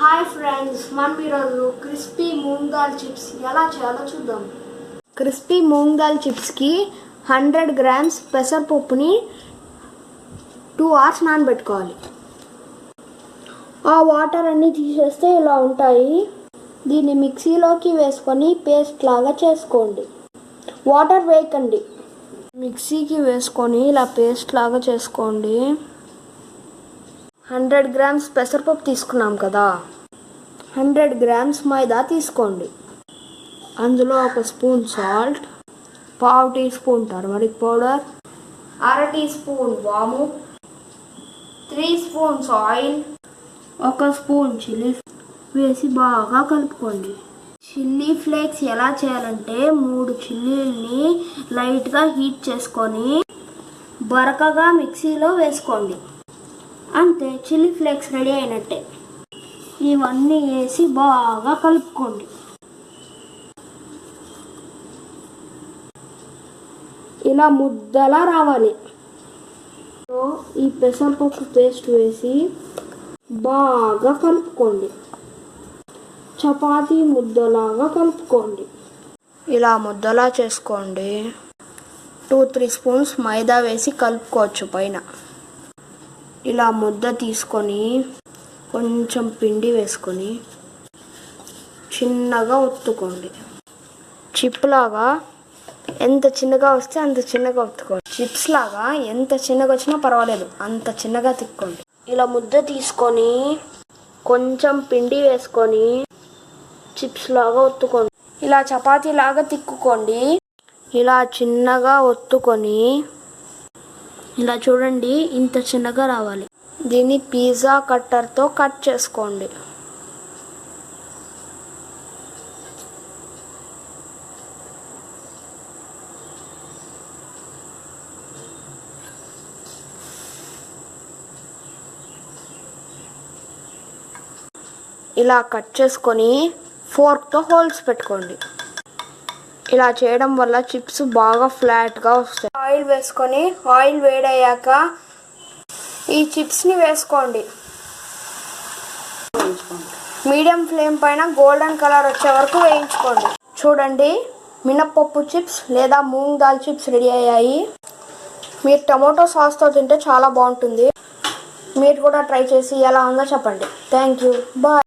Hi friends, మనం ఈరోజు crispy moong dal chips ఎలా చేయాలో చూద్దాం. క్రిస్పీ మూంగ్ దాల్ చిప్స్కి 100 గ్రామ్స్ పెసరపప్పుని 2 hours నానబెట్టుకోవాలి. ఆ వాటర్ అన్నీ తీసేస్తే ఇలా ఉంటాయి. దీన్ని మిక్సీలోకి వేసుకొని పేస్ట్ లాగా చేసుకోండి. వాటర్ వేయకండి, మిక్సీకి వేసుకొని ఇలా పేస్ట్ లాగా చేసుకోండి. 100 గ్రామ్స్ పెసరపప్పు తీసుకున్నాం కదా, 100 గ్రామ్స్ మైదా తీసుకోండి. అందులో 1 spoon salt, 1/2 teaspoon turmeric powder, 1/2 teaspoon వాము, 3 స్పూన్స్ ఆయిల్, 1 స్పూన్ చిల్లీ వేసి బాగా కలుపుకోండి. చిల్లీ ఫ్లేక్స్ ఎలా చేయాలంటే 3 చిల్లీల్ని లైట్గా హీట్ చేసుకొని బరకగా మిక్సీలో వేసుకోండి. అంతే, చిల్లీ ఫ్లేక్స్ రెడీ అయినట్టే. ఇవన్నీ వేసి బాగా కలుపుకోండి. ఇలా ముద్దలా రావాలి. ఈ పెసరపప్పు పేస్ట్ వేసి బాగా కలుపుకోండి. చపాతీ ముద్దలాగా కలుపుకోండి. ఇలా ముద్దలా చేసుకోండి. 2-3 స్పూన్స్ మైదా వేసి కలుపుకోవచ్చు పైన. ఇలా ముద్ద తీసుకొని కొంచెం పిండి వేసుకొని చిన్నగా ఒత్తుకోండి. చిప్ లాగా ఎంత చిన్నగా వస్తే అంత చిన్నగా ఒత్తుకోండి. చిప్స్ లాగా ఎంత చిన్నగా వచ్చినా పర్వాలేదు, అంత చిన్నగా తిక్కోండి. ఇలా ముద్ద తీసుకొని కొంచెం పిండి వేసుకొని చిప్స్ లాగా ఒత్తుకోండి. ఇలా చపాతీ లాగా తిక్కుకోండి. ఇలా చిన్నగా ఒత్తుకొని ఇలా చూడండి, ఇంత చిన్నగా రావాలి. దీన్ని పిజ్జా కట్టర్తో కట్ చేసుకోండి. ఇలా కట్ చేసుకొని ఫోర్క్తో హోల్స్ పెట్టుకోండి. ఇలా చేయడం వల్ల చిప్స్ బాగా ఫ్లాట్గా వస్తాయి. ఆయిల్ వేసుకొని ఆయిల్ వేడయ్యాక ఈ చిప్స్ని వేసుకోండి. మీడియం ఫ్లేమ్ పైన గోల్డెన్ కలర్ వచ్చే వరకు వేయించుకోండి. చూడండి, మినప్పప్పు చిప్స్ లేదా మూంగ్ దాల్ చిప్స్ రెడీ అయ్యాయి. మీరు టమోటో సాస్తో తింటే చాలా బాగుంటుంది. మీరు కూడా ట్రై చేసి ఎలా ఉందో చెప్పండి. Thank you, bye.